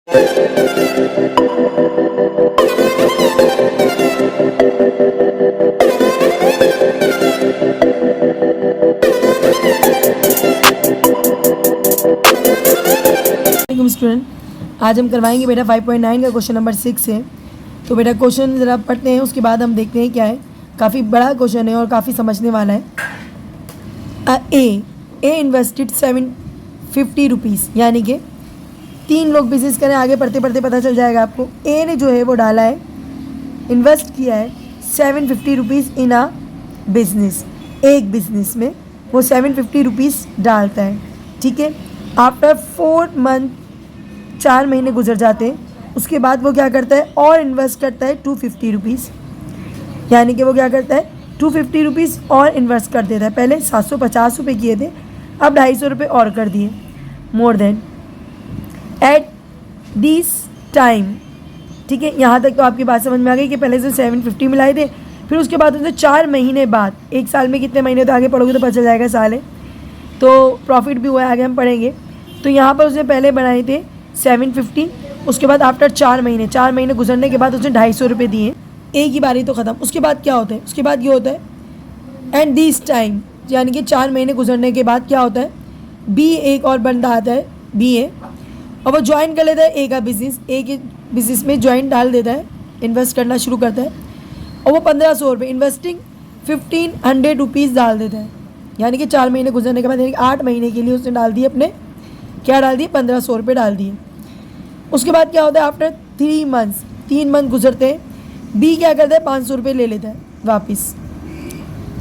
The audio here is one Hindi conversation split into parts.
स्टूडेंट, आज हम करवाएंगे बेटा 5.9 का क्वेश्चन नंबर 6 है। तो बेटा क्वेश्चन ज़रा पढ़ते हैं, उसके बाद हम देखते हैं क्या है। काफ़ी बड़ा क्वेश्चन है और काफ़ी समझने वाला है। ए इन्वेस्टेड 750 रुपीज़, यानी कि 3 लोग बिजनेस करें। आगे पढ़ते पढ़ते पता चल जाएगा आपको। ए ने जो है वो डाला है, इन्वेस्ट किया है 750 रुपीज़ इन अ बिजनेस। एक बिजनेस में वो 750 रुपीज़ डालता है, ठीक है। आफ्टर 4 मंथ, 4 महीने गुजर जाते हैं, उसके बाद वो क्या करता है और इन्वेस्ट करता है 250 रुपीज़, यानी कि वो क्या करता है 250 रुपीज़ और इन्वेस्ट कर देता है। पहले 750 रुपये किए थे, अब 250 रुपये और कर दिए। More than eight this time, ठीक है। यहाँ तक तो आपकी बात समझ में आ गई कि पहले से 750 मिलाए थे, फिर उसके बाद उसने 4 महीने बाद, एक साल में कितने महीने, तो आगे पढ़ोगे तो पता चल जाएगा, साल है तो प्रॉफिट भी हुआ है, आगे हम पढ़ेंगे। तो यहाँ पर उसने पहले बनाए थे 750, उसके बाद आफ्टर 4 महीने गुजरने के बाद उसने 250 रुपये दिए। एक ही बारी तो ख़त्म। उसके बाद क्या होता है, उसके बाद ये होता है एंड दिस टाइम, यानी कि 4 महीने गुजरने के बाद क्या होता है, बी एक और बंदा आता है, बी ए, और वो ज्वाइन कर लेता है ए का बिज़नेस। ए के बिज़नेस में ज्वाइन डाल देता है, इन्वेस्ट करना शुरू करता है, और वो 1500 रुपये इन्वेस्टिंग 1500 रुपीज़ डाल देता है। यानी कि 4 महीने गुजरने के बाद, यानी कि 8 महीने के लिए उसने डाल दिए अपने, क्या डाल दिए, 1500 रुपये डाल दिए। उसके बाद क्या होता है, आफ्टर 3 मंथ्स, 3 मंथ गुजरते हैं, बी क्या करता है 500 रुपये ले लेता है वापस।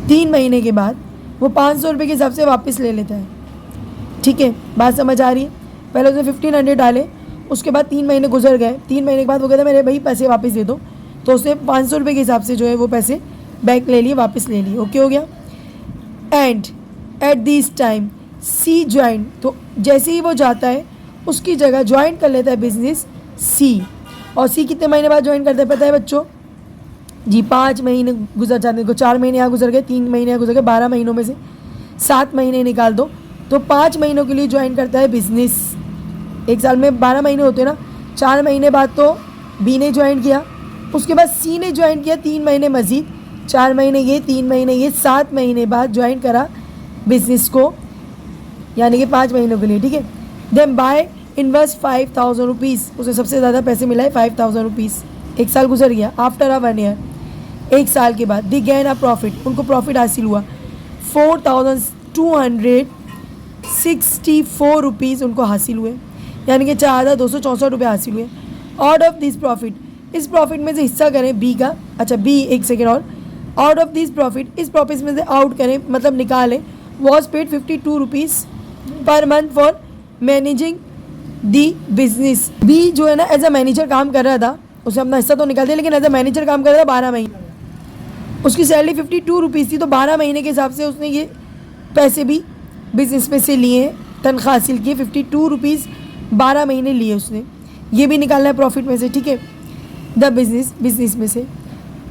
3 महीने के बाद वो 500 रुपये के हिसाब से वापस ले लेता है, ठीक है। बात समझ आ रही है। पहले उसने 1500 डाले, उसके बाद 3 महीने गुजर गए, 3 महीने के बाद वो कहता है मेरे भाई पैसे वापस दे दो, तो उसने 500 रुपये के हिसाब से जो है वो पैसे बैक ले लिए, वापस ले लिए। ओके हो गया। And at this time C join, तो जैसे ही वो जाता है उसकी जगह ज्वाइन कर लेता है बिजनेस सी। और सी कितने महीने बाद ज्वाइन करता है पता है बच्चों जी, 5 महीने गुजर जाते हैं। 4 महीने यहाँ गुजर गए, 3 महीने यहाँ गुजर गए, 12 महीनों में से 7 महीने निकाल दो, तो 5 महीनों के लिए ज्वाइन करता है बिजनेस। एक साल में 12 महीने होते हैं ना, 4 महीने बाद तो बी ने ज्वाइन किया, उसके बाद सी ने ज्वाइन किया 3 महीने मज़ीद, 4 महीने ये, 3 महीने ये, 7 महीने बाद ज्वाइन करा बिजनेस को, यानी कि 5 महीनों के लिए, ठीक है। देन बाय इन्वेस्ट 5000 रुपीज़, उसे सबसे ज़्यादा पैसे मिला है 5000 रुपीज़। एक साल गुजर गया, आफ्टर अ 1 ईयर, एक साल के बाद दी गेन अ प्रॉफिट, उनको प्रॉफिट हासिल हुआ 4264 रुपीज़ उनको हासिल हुए, यानी कि 4264 रुपये हासिल हुए। आउट ऑफ दिस प्रॉफिट, इस प्रॉफिट में से हिस्सा करें बी का, अच्छा बी एक सेकेंड और, आउट ऑफ दिस प्रॉफिट, इस प्रॉफिट में से आउट करें मतलब निकालें, was paid 52 rupees per month for managing the business. B जो है ना एज अ मैनेजर काम कर रहा था, उसे अपना हिस्सा तो निकाल दिया, लेकिन एज अ मैनेजर काम कर रहा था 12 महीने, उसकी सैलरी 52 रुपीज़ थी, तो 12 महीने के हिसाब से उसने ये पैसे भी बिजनेस में से लिए, तनख्वाह हासिल की 52 रुपीज़ 12 महीने लिए उसने, ये भी निकालना है प्रॉफिट में से, ठीक है। द बिजनेस में से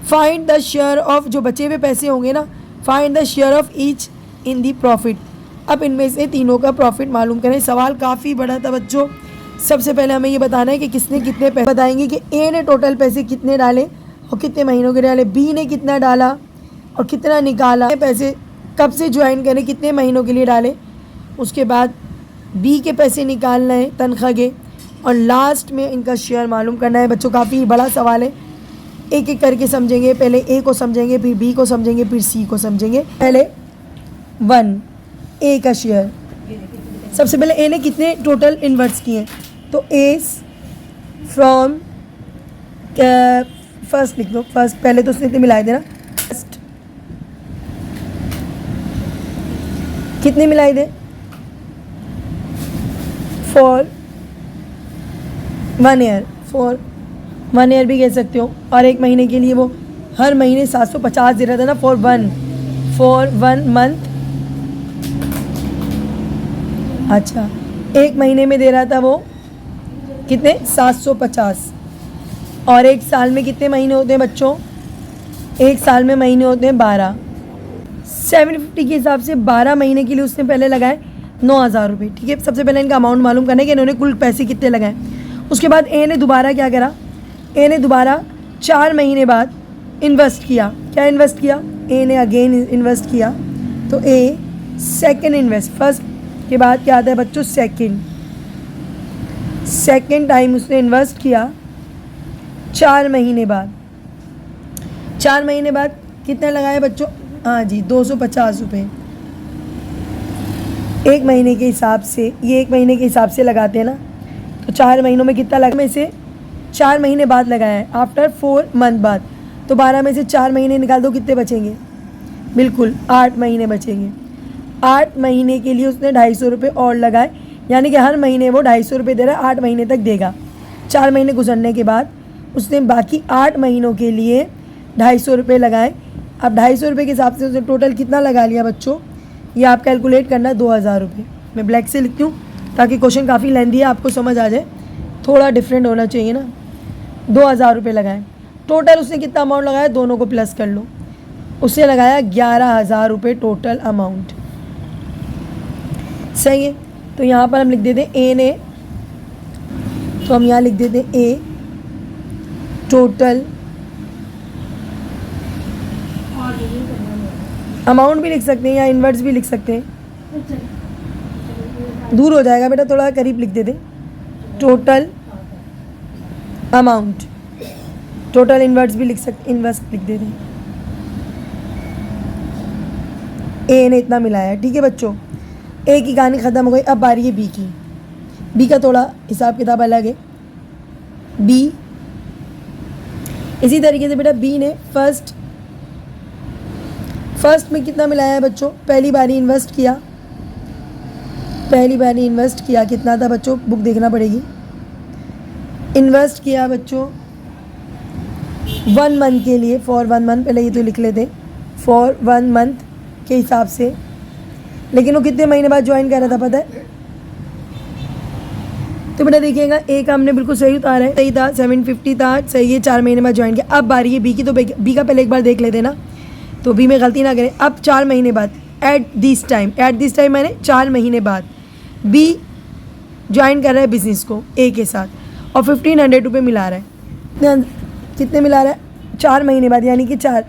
फाइंड द शेयर ऑफ, जो बचे हुए पैसे होंगे ना, find the share of each in the profit. अब इनमें से तीनों का प्रॉफिट मालूम करें। सवाल काफ़ी बड़ा था बच्चों। सबसे पहले हमें ये बताना है कि किसने कितने पैसे, बताएंगे कि ए ने टोटल पैसे कितने डाले और कितने महीनों के डाले, बी ने कितना डाला और कितना निकाला, पैसे कब से ज्वाइन करें, कितने महीनों के लिए डाले, उसके बाद बी के पैसे निकालना है तनख्वाह के, और लास्ट में इनका शेयर मालूम करना है। बच्चों काफ़ी बड़ा सवाल है, एक एक करके समझेंगे। पहले ए को समझेंगे, फिर बी को समझेंगे, फिर सी को समझेंगे। पहले 1 ए का शेयर, सबसे पहले ए ने कितने टोटल इन्वेस्ट किए, तो ए फ्रॉम फर्स्ट लिख दो, फर्स्ट पहले तो उसने इतने मिलाए थे ना, फर्स्ट कितने मिलाए थे फॉर 1 ईयर, फॉर 1 ईयर भी कह सकते हो, और एक महीने के लिए वो हर महीने 750 दे रहा था ना, फॉर वन मंथ। अच्छा, एक महीने में दे रहा था वो कितने, 750, और एक साल में कितने महीने होते हैं बच्चों, एक साल में महीने होते हैं 12। 750 के हिसाब से 12 महीने के लिए उसने पहले लगाए 9000 रुपये, ठीक है। सबसे पहले इनका अमाउंट मालूम करना है कि इन्होंने कुल पैसे कितने लगाए। उसके बाद ए ने दोबारा क्या करा, ए ने दोबारा 4 महीने बाद इन्वेस्ट किया। क्या इन्वेस्ट किया, ए ने अगेन इन्वेस्ट किया। तो ए सेकंड इन्वेस्ट, फर्स्ट के बाद क्या आता है बच्चों, सेकंड टाइम उसने इन्वेस्ट किया 4 महीने बाद। 4 महीने बाद कितने लगाए बच्चों, हाँ जी 250 रुपये। एक महीने के हिसाब से, ये 1 महीने के हिसाब से लगाते हैं ना, तो 4 महीनों में कितना लगा, में से 4 महीने बाद लगाया है, आफ्टर 4 मंथ बाद। तो 12 में से 4 महीने निकाल दो, कितने बचेंगे, बिल्कुल 8 महीने बचेंगे। 8 महीने के लिए उसने 250 रुपये और लगाए, यानी कि हर महीने वो 250 रुपये दे रहा है, 8 महीने तक देगा। 4 महीने गुजरने के बाद उसने बाकी 8 महीनों के लिए 250 रुपये लगाए। अब 250 रुपये के हिसाब से उसने टोटल कितना लगा लिया बच्चों, ये आप कैलकुलेट करना 2000 रुपये। मैं ब्लैक से लिखती हूँ ताकि क्वेश्चन काफ़ी लेंथी है, आपको समझ आ जाए, थोड़ा डिफरेंट होना चाहिए ना। 2000 रुपये लगाए, टोटल उसने कितना अमाउंट लगाया, दोनों को प्लस कर लो, उसने लगाया 11,000 रुपये टोटल अमाउंट। सही है, तो यहाँ पर हम लिख देते हैं ए ने, तो हम यहाँ लिख देते हैं ए टोटल अमाउंट भी लिख सकते हैं या इन्वर्स भी लिख सकते हैं, दूर हो जाएगा बेटा, थोड़ा करीब लिख देते, टोटल अमाउंट। टोटल इन्वर्स भी लिख सकते, इन्वर्स लिख देते हैं। ए ने इतना मिलाया है, ठीक है बच्चों, ए की कहानी ख़त्म हो गई। अब बारी है बी की। बी का थोड़ा हिसाब किताब अलग है। बी इसी तरीके से बेटा, बी ने फर्स्ट में कितना मिलाया है बच्चों, पहली बारी इन्वेस्ट किया, कितना था बच्चों, बुक देखना पड़ेगी। इन्वेस्ट किया बच्चों 1 मंथ के लिए, फॉर 1 मंथ, पहले ये तो लिख लेते, फॉर 1 मंथ के हिसाब से। लेकिन वो कितने महीने बाद ज्वाइन कर रहा था पता है, तो बेटा देखिएगा, ए का हमने बिल्कुल सही उतारा है, सही था, 750 था, सही है, 4 महीने बाद ज्वाइन किया। अब बारी है बी की, तो बी का पहले एक बार देख लेते ना, तो बी में गलती ना करें। अब 4 महीने बाद, एट दिस टाइम मैंने 4 महीने बाद बी ज्वाइन कर रहा है बिजनेस को ए के साथ, और 1500 रुपये मिला रहा है। कितने मिला रहा है, 4 महीने बाद, यानी कि 4,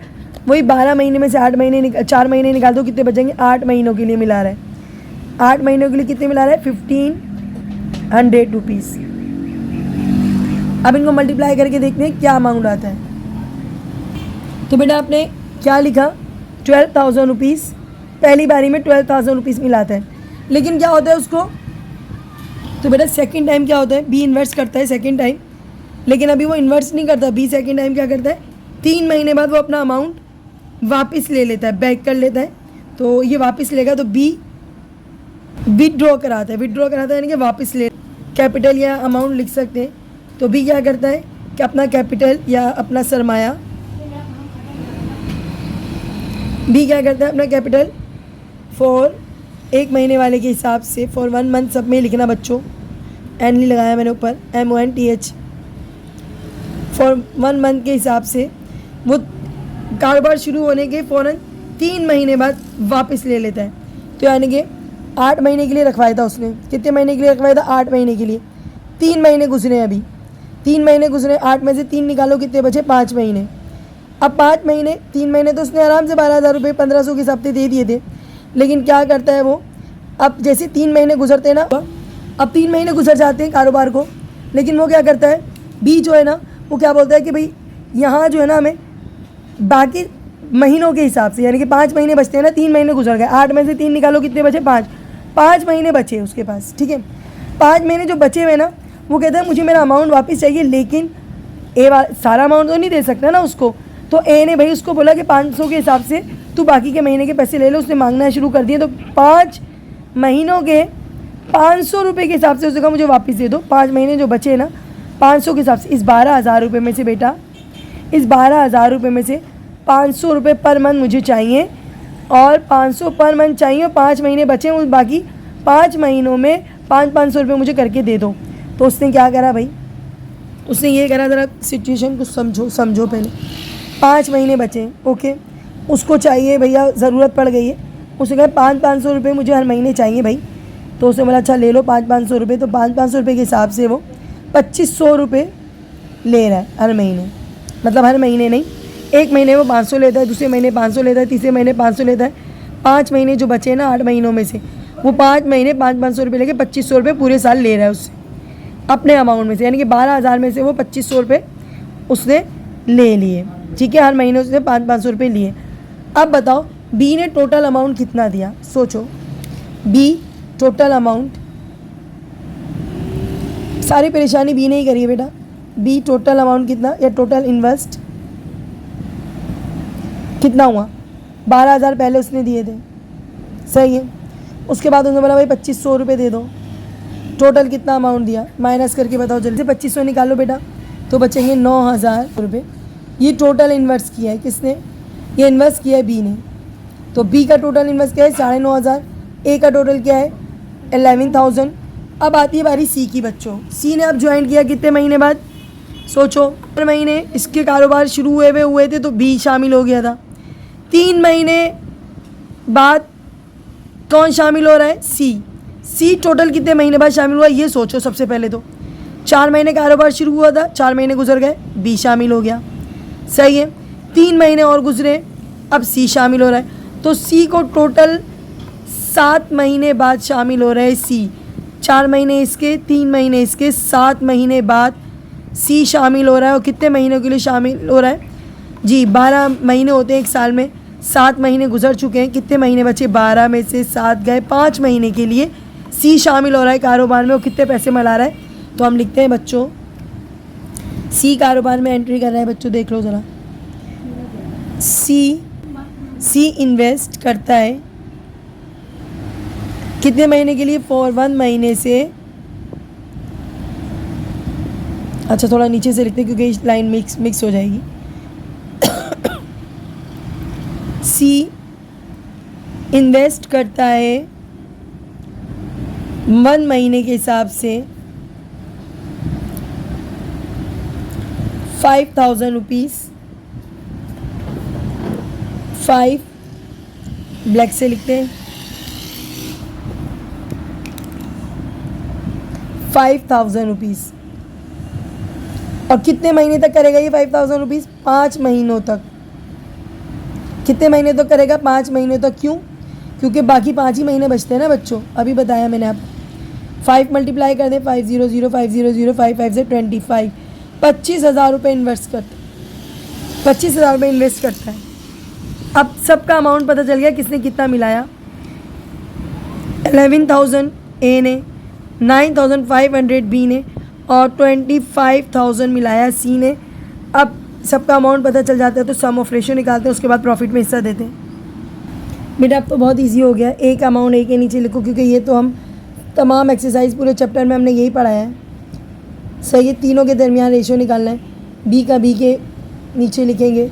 वही 12 महीने में से 4 महीने निकाल दो, कितने बचेंगे, 8 महीनों के लिए मिला रहा है। 8 महीनों के लिए कितने मिला रहा है, 1500 रुपीज़। अब इनको मल्टीप्लाई करके देखते हैं क्या अमाउंट आता है। तो बेटा आपने क्या लिखा, 12,000 रुपीज़, पहली बारी में 12,000 रुपीज़ मिलाता है। लेकिन क्या होता है उसको, तो बेटा सेकंड टाइम क्या होता है, बी इन्वेस्ट करता है सेकंड टाइम, लेकिन अभी वो इन्वेस्ट नहीं करता, बी सेकंड टाइम क्या करता है, 3 महीने बाद वो अपना अमाउंट वापस ले लेता है, बैक कर लेता है। तो ये वापस लेगा, तो बी विड्रॉ कराता है, यानी कि वापस ले, कैपिटल या अमाउंट लिख सकते हैं। तो बी क्या करता है कि अपना कैपिटल या अपना सरमाया, बी क्या करता है, अपना कैपिटल फॉर 1 महीने वाले के हिसाब से, फॉर 1 मंथ, सब में लिखना बच्चों, एन नहीं लगाया मैंने ऊपर, MONTH, फॉर 1 मंथ के हिसाब से वो कारोबार शुरू होने के फ़ौरन 3 महीने बाद वापस ले लेता है। तो यानी कि 8 महीने के लिए रखवाया था उसने, कितने महीने के लिए रखवाया था, 8 महीने के लिए। 3 महीने गुजरे अभी, 3 महीने गुजरे, 8 में से 3 निकालो, कितने बचे, 5 महीने। अब 5 महीने, 3 महीने तो उसने आराम से 12,000 रुपये 1500 के हिसाब से दे दिए थे। लेकिन क्या करता है वो, अब जैसे 3 महीने गुजरते हैं ना, अब 3 महीने गुजर जाते हैं कारोबार को, लेकिन वो क्या करता है, बी जो है ना, वो क्या बोलता है कि भाई यहाँ जो है ना, हमें बाकी महीनों के हिसाब से, यानी कि 5 महीने बचते हैं ना, 3 महीने गुजर गए, 8 में से 3 निकालो, कितने बचे, 5 महीने बचे उसके पास, ठीक है। 5 महीने जो बचे हुए ना, वो कहता है मुझे मेरा अमाउंट वापस चाहिए, लेकिन ए सारा अमाउंट तो नहीं दे सकता ना उसको। तो ए ने भाई उसको बोला कि 500 के हिसाब से तू बाकी के महीने के पैसे ले लो, उसने मांगना शुरू कर दिए। तो 5 महीनों के 500 रुपये के हिसाब से उसने कहा मुझे वापस दे दो। 5 महीने जो बचे ना 500 के हिसाब से, इस 12,000 रुपये में से बेटा, इस 12,000 रुपये में से 500 रुपये पर मंथ मुझे चाहिए, और 500 पर मंथ चाहिए, और 5 महीने बचे, उस बाकी 5 महीनों में 500 रुपये मुझे करके दे दो। तो उसने क्या करा भाई, उसने ये करा, ज़रा सिचुएशन को समझो पहले। 5 महीने बचे, ओके, उसको चाहिए भैया, ज़रूरत पड़ गई है, उसने कहा 500 रुपये मुझे हर महीने चाहिए भाई। तो उसने बोला अच्छा ले लो 500 रुपये। तो 500 रुपये के हिसाब से वो 2500 रुपये ले रहा है हर महीने, मतलब हर महीने नहीं, एक महीने वो 500 लेता है, दूसरे महीने 500 लेता है, तीसरे महीने 500 लेता है, 5 महीने जो बचे ना 8 महीनों में से, वो 5 महीने 500 रुपये लेके 2500 रुपये पूरे साल ले रहा है उससे अपने अमाउंट में से, यानी कि 12,000 में से वो 2500 रुपये उसने ले लिए, ठीक है, हर महीने उसने 500 रुपये लिए। अब बताओ बी ने टोटल अमाउंट कितना दिया, सोचो, बी टोटल अमाउंट, सारी परेशानी बी ने ही करी है बेटा, बी टोटल अमाउंट कितना, या टोटल इन्वेस्ट कितना हुआ, 12,000 पहले उसने दिए थे, सही है, उसके बाद उसने बोला भाई 2500 रुपये दे दो, टोटल कितना अमाउंट दिया, माइनस करके बताओ जल्दी से, 2500 निकालो बेटा, तो बचेंगे 9,000 रुपये। ये टोटल इन्वेस्ट किया है किसने, ये इन्वेस्ट किया है बी ने, तो बी का टोटल इन्वेस्ट किया है 9,500, ए का टोटल क्या है 11,000। अब आती है बारी सी की बच्चों, सी ने अब ज्वाइन किया कितने महीने बाद, सोचो, हर महीने इसके कारोबार शुरू हुए थे तो बी शामिल हो गया था, 3 महीने बाद कौन शामिल हो रहा है, सी टोटल कितने महीने बाद शामिल हुआ ये सोचो। सबसे पहले तो 4 महीने कारोबार शुरू हुआ था, 4 महीने गुजर गए, बी शामिल हो गया, सही है, 3 महीने और गुजरे, अब सी शामिल हो रहा है, तो सी को टोटल 7 महीने बाद शामिल हो रहा है सी, 4 महीने इसके, 3 महीने इसके, 7 महीने बाद सी शामिल हो रहा है। और कितने महीनों के लिए शामिल हो रहा है जी, 12 महीने होते हैं एक साल में, 7 महीने गुजर चुके हैं, कितने महीने बचे, 12 में से 7 गए, 5 महीने के लिए सी शामिल हो रहा है कारोबार में, और कितने पैसे मिला रहा है, तो हम लिखते हैं बच्चों सी कारोबार में एंट्री कर रहा है बच्चों, देख लो ज़रा, सी इन्वेस्ट करता है कितने महीने के लिए, फॉर 1 महीने से, अच्छा थोड़ा नीचे से लिखते हैं क्योंकि लाइन मिक्स हो जाएगी, सी इन्वेस्ट करता है 1 महीने के हिसाब से 5,000 रुपीज़, 5 ब्लैक से लिखते हैं, 5,000 रुपीज़, और कितने महीने तक करेगा ये 5,000 रुपीज़, 5 महीनों तक, कितने महीने तक करेगा, 5 महीने तक, क्यों, क्योंकि बाकी 5 ही महीने बचते हैं ना बच्चों, अभी बताया मैंने आपको, 5 मल्टीप्लाई कर दें, 500 500 5 5 से 25, 25,000 रुपये इन्वेस्ट करता है, 25,000 रुपये इन्वेस्ट करता है। अब सबका अमाउंट पता चल गया किसने कितना मिलाया, 11,000 ए ने, 9,500 बी ने, और 25,000 मिलाया सी ने। अब सबका अमाउंट पता चल जाता है तो सम ऑफ रेशियो निकालते हैं, उसके बाद प्रॉफिट में हिस्सा देते हैं। बेटा अब तो बहुत इजी हो गया, एक अमाउंट ए के नीचे लिखो, क्योंकि ये तो हम तमाम एक्सरसाइज पूरे चैप्टर में हमने यही पढ़ाया है, सही है, तीनों के दरमियान रेशियो निकालना है, बी का बी के नीचे लिखेंगे,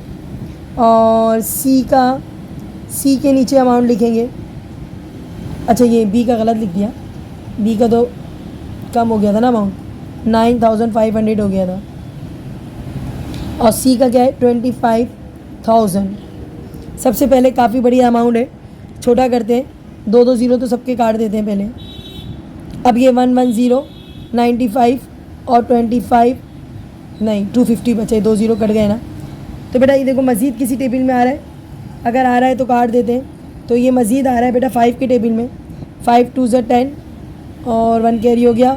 और सी के नीचे अमाउंट लिखेंगे, अच्छा ये बी का गलत लिख दिया, बी का तो कम हो गया था ना अमाउंट, 9,500 हो गया था, और सी का क्या है 25,000। सबसे पहले काफ़ी बढ़िया अमाउंट है, छोटा करते हैं, 2 0 तो सबके काट देते हैं पहले, अब ये 110, 95 और 25 नहीं 250 बचे, 2 0 कट गए ना, तो बेटा ये देखो मज़ीद किसी टेबल में आ रहा है, अगर आ रहा है तो काट देते हैं, तो ये मज़ीद आ रहा है बेटा 5 के टेबल में, 5 2 10 और 1 कैरी हो गया,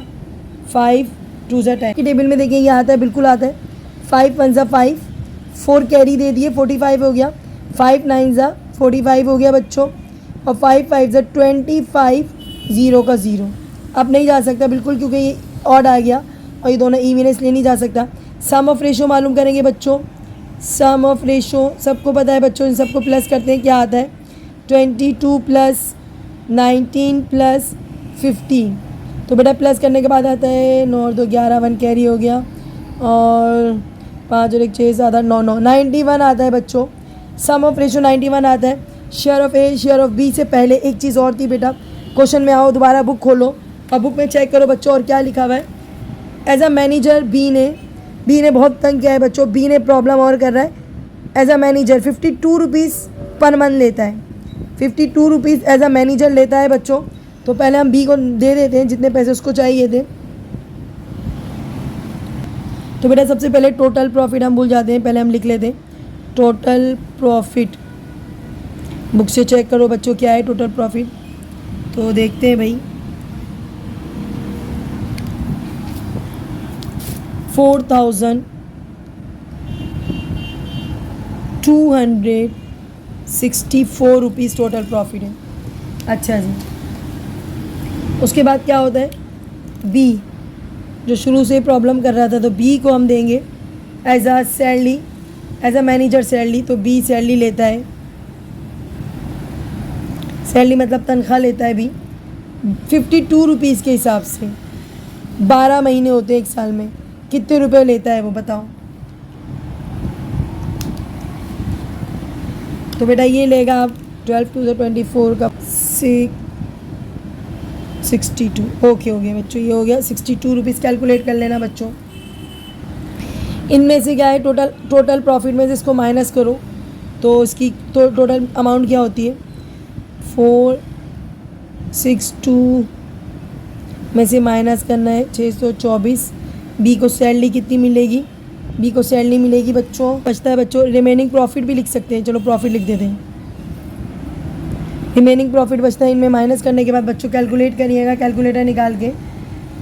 5 2 10 की टेबल में देखिए ये आता है, बिल्कुल आता है, 5 1 5, 4 कैरी दे दिए, 45 हो गया, 5 9 45 हो गया बच्चों, और 5 5 25, 0 का 0, अब नहीं जा सकता बिल्कुल क्योंकि ये ऑड आ गया, और ये दोनों इवन इसलिए नहीं जा सकता। सम ऑफ रेशो मालूम करेंगे बच्चों, सम ऑफ रेशो सबको पता है बच्चों, इन सबको प्लस करते हैं, क्या आता है 22 प्लस 19 प्लस 15, तो बेटा प्लस करने के बाद आता है 9 और 2 11, 1 कैरी हो गया, और 5 और 1 6 7 9 9 91 आता है बच्चों, सम ऑफ रेशो 91 आता है। Share of A share of B से पहले एक चीज़ और थी बेटा, क्वेश्चन में आओ दोबारा बुक खोलो और बुक में चेक करो बच्चों, और क्या लिखा हुआ है, एज अ मैनेजर बी ने बहुत तंग किया है बच्चों, बी ने प्रॉब्लम और कर रहा है, as a manager 52 rupees per month लेता है, 52 रुपीज़ एज अ मैनेजर लेता है बच्चों, तो पहले हम बी को दे देते हैं जितने पैसे उसको चाहिए थे, तो बेटा सबसे पहले टोटल प्रॉफिट हम भूल जाते हैं, पहले हम लिख लेते हैं टोटल प्रॉफिट। बुक से चेक करो बच्चों क्या है टोटल प्रॉफिट। तो देखते हैं भाई 4,264 रुपीज़ टोटल प्रॉफिट है। अच्छा जी, उसके बाद क्या होता है बी, जो शुरू से प्रॉब्लम कर रहा था, तो बी को हम देंगे as a salary, as a manager salary. तो बी सैलरी लेता है, सैलरी मतलब तनख्वाह लेता है बी 52 रुपीज़ के हिसाब से। 12 महीने होते हैं एक साल में, कितने रुपए लेता है वो बताओ। तो बेटा ये लेगा आप 12 to 24 का 62। ओके हो गया बच्चों, ये हो गया 62 रुपीज़। कैलकुलेट कर लेना बच्चों। इनमें से क्या है टोटल प्रॉफिट में से इसको माइनस करो तो इसकी तो टोटल अमाउंट क्या होती है 462 में से माइनस करना है 624। बी को सैलरी कितनी मिलेगी, बी को सैलरी मिलेगी बच्चों, बचता है बच्चों रिमेनिंग प्रॉफिट भी लिख सकते हैं, चलो प्रॉफिट लिख देते हैं। रिमेनिंग प्रॉफिट बचता है, इनमें माइनस करने के बाद बच्चों कैलकुलेट करिएगा कैलकुलेटर निकाल के।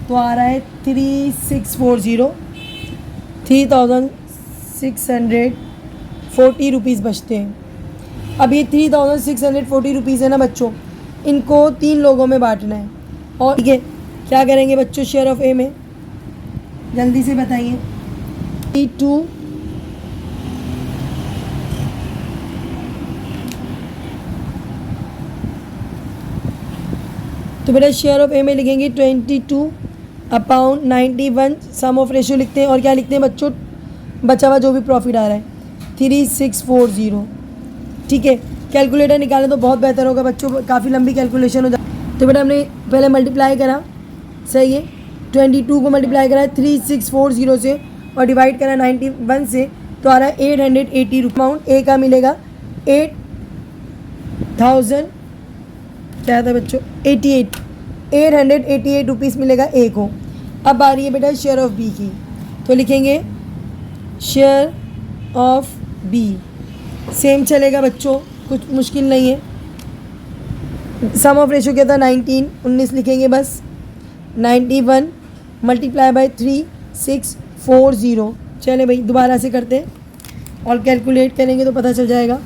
तो आ रहा है 3,640 रुपीज़ बचते हैं। अब ये 3,640 रुपीज़ है ना बच्चों, इनको 3 लोगों में बांटना है। और ठीक है क्या करेंगे बच्चों शेयर ऑफ ए में, जल्दी से बताइए। 2 तो बेटा शेयर ऑफ ए में लिखेंगे 22/91। सम ऑफ रेशियो लिखते हैं और क्या लिखते हैं बच्चों बचा हुआ जो भी प्रॉफिट आ रहा है 3640। ठीक है कैलकुलेटर निकालें तो बहुत बेहतर होगा बच्चों, काफ़ी लंबी कैलकुलेशन हो जाए। तो बेटा हमने पहले मल्टीप्लाई करा, सही है, 22 को मल्टीप्लाई करा है 3640 से और डिवाइड करा 91 से, तो आ रहा है 880 रुपये। अमाउंट ए का मिलेगा 8,000 क्या था बच्चों 888 रुपीज़ मिलेगा ए को। अब आ रही है बेटा शेयर ऑफ बी की, तो लिखेंगे शेयर ऑफ बी, सेम चलेगा बच्चों, कुछ मुश्किल नहीं है। सम ऑफ रेशियो क्या था 19 लिखेंगे बस। 91 मल्टीप्लाई बाय 3640। चले भाई दोबारा से करते हैं और कैलकुलेट करेंगे तो पता चल जाएगा।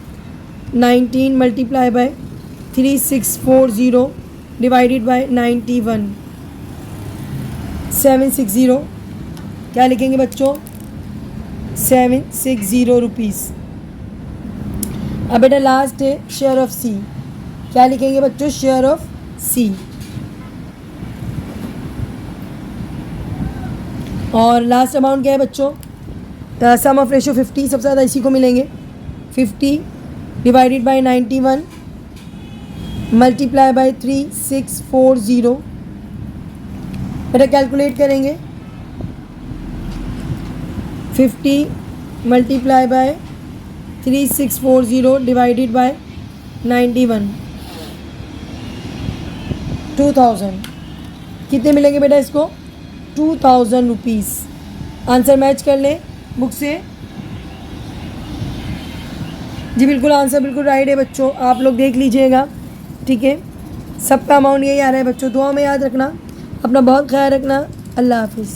19 मल्टीप्लाई बाय 3640 डिवाइडेड बाय 91 760। क्या लिखेंगे बच्चों 760 रुपीज़। अब बेटा लास्ट है शेयर ऑफ सी, क्या लिखेंगे बच्चों शेयर ऑफ सी। और लास्ट अमाउंट क्या है बच्चों सम ऑफ रेशियो 50, सबसे ज़्यादा इसी को मिलेंगे। 50 डिवाइडेड बाय 91 मल्टीप्लाई बाय 3640। बेटा कैलकुलेट करेंगे 50 मल्टीप्लाई बाय 3640 डिवाइडेड बाय 91 2000 कितने मिलेंगे बेटा इसको 2000 रुपीज़। आंसर मैच कर लें बुक से। जी बिल्कुल आंसर बिल्कुल राइट है बच्चों, आप लोग देख लीजिएगा। ठीक है सबका अमाउंट यही आ रहा है बच्चों, दुआ में याद रखना, अपना बहुत ख्याल रखना। अल्लाह हाफिज़।